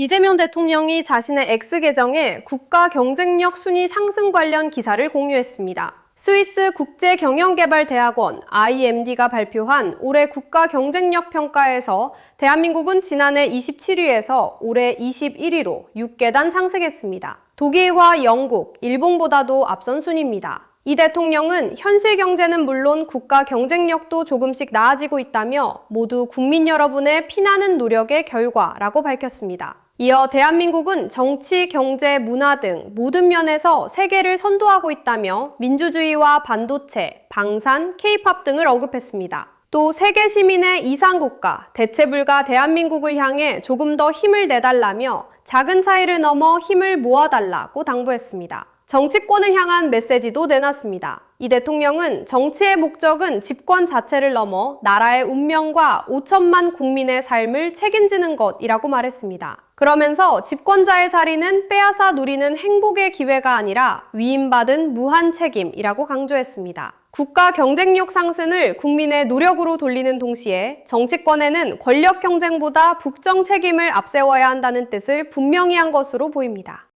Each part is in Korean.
이재명 대통령이 자신의 X계정에 국가 경쟁력 순위 상승 관련 기사를 공유했습니다. 스위스 국제경영개발대학원 IMD가 발표한 올해 국가 경쟁력 평가에서 대한민국은 지난해 27위에서 올해 21위로 6계단 상승했습니다. 독일과 영국, 일본보다도 앞선 순입니다. 이 대통령은 현실 경제는 물론 국가 경쟁력도 조금씩 나아지고 있다며 모두 국민 여러분의 피나는 노력의 결과라고 밝혔습니다. 이어 대한민국은 정치, 경제, 문화 등 모든 면에서 세계를 선도하고 있다며 민주주의와 반도체, 방산, K-팝 등을 언급했습니다. 또 세계 시민의 이상국가, 대체불가 대한민국을 향해 조금 더 힘을 내달라며 작은 차이를 넘어 힘을 모아달라고 당부했습니다. 정치권을 향한 메시지도 내놨습니다. 이 대통령은 정치의 목적은 집권 자체를 넘어 나라의 운명과 5천만 국민의 삶을 책임지는 것이라고 말했습니다. 그러면서 집권자의 자리는 빼앗아 누리는 행복의 기회가 아니라 위임받은 무한 책임이라고 강조했습니다. 국가 경쟁력 상승을 국민의 노력으로 돌리는 동시에 정치권에는 권력 경쟁보다 국정 책임을 앞세워야 한다는 뜻을 분명히 한 것으로 보입니다.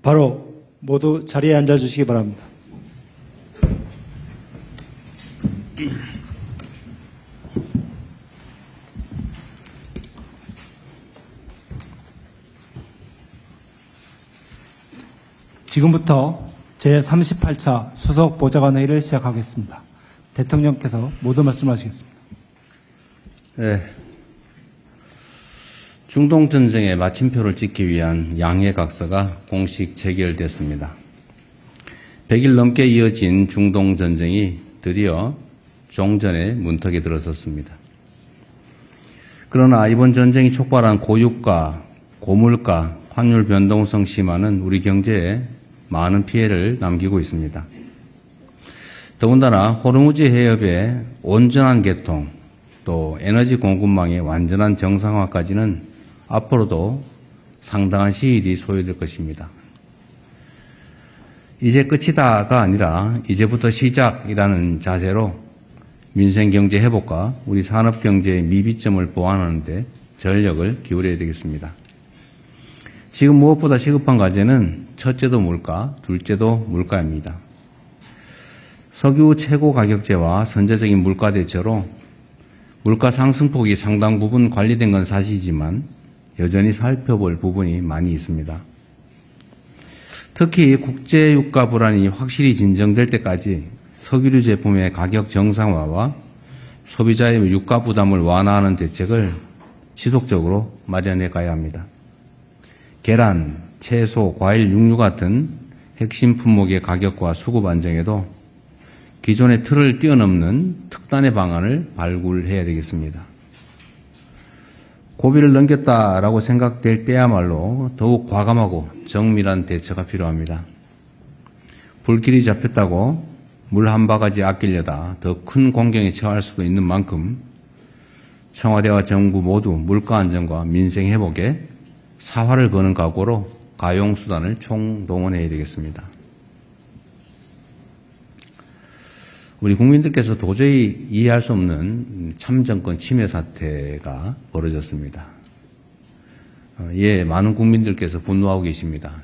바로 모두 자리에 앉아주시기 바랍니다. 지금부터 제38차 수석보좌관 회의를 시작하겠습니다. 대통령께서 모두 말씀하시겠습니다. 네. 중동전쟁의 마침표를 찍기 위한 양해각서가 공식 체결됐습니다. 100일 넘게 이어진 중동전쟁이 드디어 종전의 문턱에 들어섰습니다. 그러나 이번 전쟁이 촉발한 고유가, 고물가, 환율 변동성 심화는 우리 경제에 많은 피해를 남기고 있습니다. 더군다나 호르무즈 해협의 온전한 개통, 또 에너지 공급망의 완전한 정상화까지는 앞으로도 상당한 시일이 소요될 것입니다. 이제 끝이다가 아니라 이제부터 시작이라는 자세로 민생경제 회복과 우리 산업경제의 미비점을 보완하는 데 전력을 기울여야 되겠습니다. 지금 무엇보다 시급한 과제는 첫째도 물가, 둘째도 물가입니다. 석유 최고 가격제와 선제적인 물가 대처로 물가 상승폭이 상당 부분 관리된 건 사실이지만 여전히 살펴볼 부분이 많이 있습니다. 특히 국제유가 불안이 확실히 진정될 때까지 석유류 제품의 가격 정상화와 소비자의 유가 부담을 완화하는 대책을 지속적으로 마련해 가야 합니다. 계란, 채소, 과일, 육류 같은 핵심 품목의 가격과 수급 안정에도 기존의 틀을 뛰어넘는 특단의 방안을 발굴해야 되겠습니다. 고비를 넘겼다라고 생각될 때야말로 더욱 과감하고 정밀한 대처가 필요합니다. 불길이 잡혔다고 물 한 바가지 아끼려다 더 큰 공경에 처할 수도 있는 만큼 청와대와 정부 모두 물가 안정과 민생 회복에 사활을 거는 각오로 가용수단을 총동원해야 되겠습니다. 우리 국민들께서 도저히 이해할 수 없는 참정권 침해 사태가 벌어졌습니다. 많은 국민들께서 분노하고 계십니다.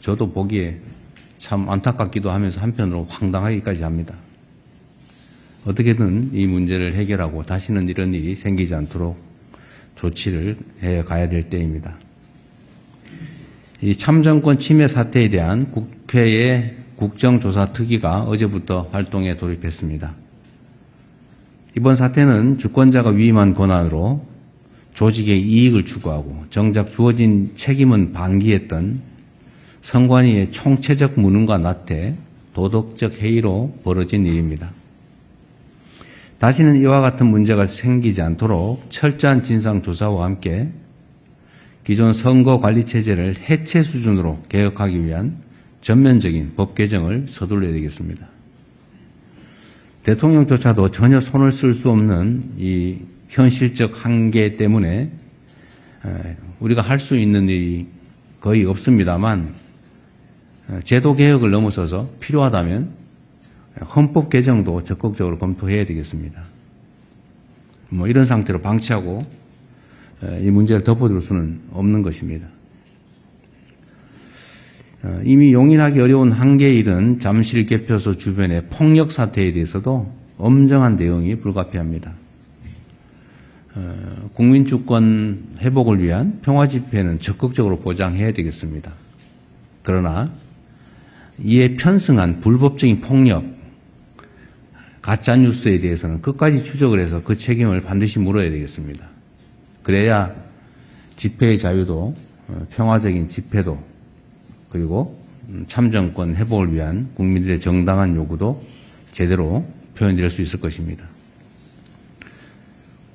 저도 보기에 참 안타깝기도 하면서 한편으로 황당하기까지 합니다. 어떻게든 이 문제를 해결하고 다시는 이런 일이 생기지 않도록 조치를 해 가야 될 때입니다. 이 참정권 침해 사태에 대한 국회의 국정조사특위가 어제부터 활동에 돌입했습니다. 이번 사태는 주권자가 위임한 권한으로 조직의 이익을 추구하고 정작 주어진 책임은 방기했던 선관위의 총체적 무능과 나태, 도덕적 해이로 벌어진 일입니다. 다시는 이와 같은 문제가 생기지 않도록 철저한 진상조사와 함께 기존 선거관리체제를 해체 수준으로 개혁하기 위한 전면적인 법 개정을 서둘러야 되겠습니다. 대통령조차도 전혀 손을 쓸 수 없는 이 현실적 한계 때문에 우리가 할 수 있는 일이 거의 없습니다만 제도 개혁을 넘어서서 필요하다면 헌법 개정도 적극적으로 검토해야 되겠습니다. 뭐 이런 상태로 방치하고 이 문제를 덮어둘 수는 없는 것입니다. 이미 용인하기 어려운 한계에 이른 잠실 개표소 주변의 폭력 사태에 대해서도 엄정한 대응이 불가피합니다. 국민 주권 회복을 위한 평화 집회는 적극적으로 보장해야 되겠습니다. 그러나 이에 편승한 불법적인 폭력, 가짜 뉴스에 대해서는 끝까지 추적을 해서 그 책임을 반드시 물어야 되겠습니다. 그래야 집회의 자유도 평화적인 집회도 그리고 참정권 회복을 위한 국민들의 정당한 요구도 제대로 표현될 수 있을 것입니다.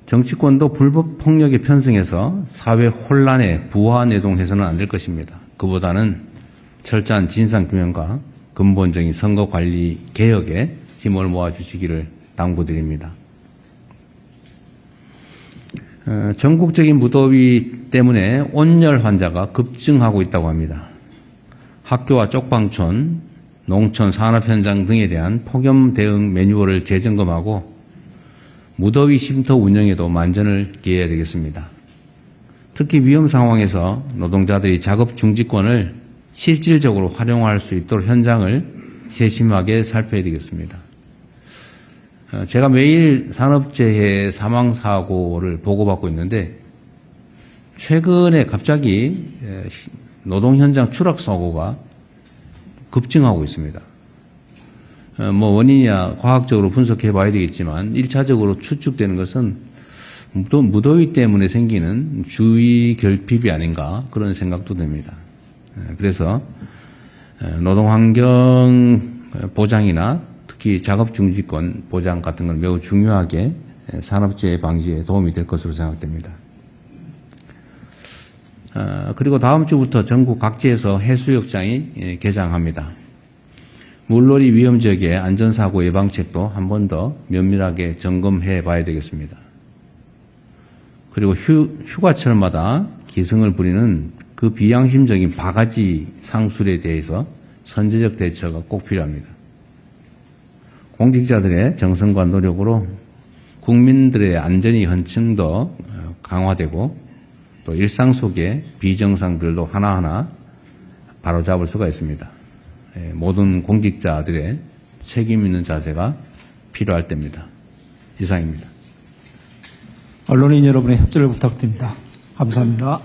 정치권도 불법 폭력에 편승해서 사회 혼란에 부화내동해서는 안 될 것입니다. 그보다는 철저한 진상규명과 근본적인 선거관리 개혁에 힘을 모아주시기를 당부드립니다. 전국적인 무더위 때문에 온열 환자가 급증하고 있다고 합니다. 학교와 쪽방촌, 농촌 산업 현장 등에 대한 폭염 대응 매뉴얼을 재점검하고 무더위 쉼터 운영에도 만전을 기해야 되겠습니다. 특히 위험 상황에서 노동자들이 작업 중지권을 실질적으로 활용할 수 있도록 현장을 세심하게 살펴야 되겠습니다. 제가 매일 산업재해 사망사고를 보고받고 있는데 최근에 갑자기 노동 현장 추락 사고가 급증하고 있습니다. 뭐 원인이야 과학적으로 분석해 봐야 되겠지만 1차적으로 추측되는 것은 무더위 때문에 생기는 주위 결핍이 아닌가 그런 생각도 듭니다. 그래서 노동환경 보장이나 특히 작업중지권 보장 같은 건 매우 중요하게 산업재해 방지에 도움이 될 것으로 생각됩니다. 그리고 다음 주부터 전국 각지에서 해수욕장이 개장합니다. 물놀이 위험 지역의 안전사고 예방책도 한 번 더 면밀하게 점검해 봐야 되겠습니다. 그리고 휴가철마다 기승을 부리는 그 비양심적인 바가지 상술에 대해서 선제적 대처가 꼭 필요합니다. 공직자들의 정성과 노력으로 국민들의 안전이 한층 더 강화되고 또 일상 속의 비정상들도 하나하나 바로잡을 수가 있습니다. 모든 공직자들의 책임 있는 자세가 필요할 때입니다. 이상입니다. 언론인 여러분의 협조를 부탁드립니다. 감사합니다.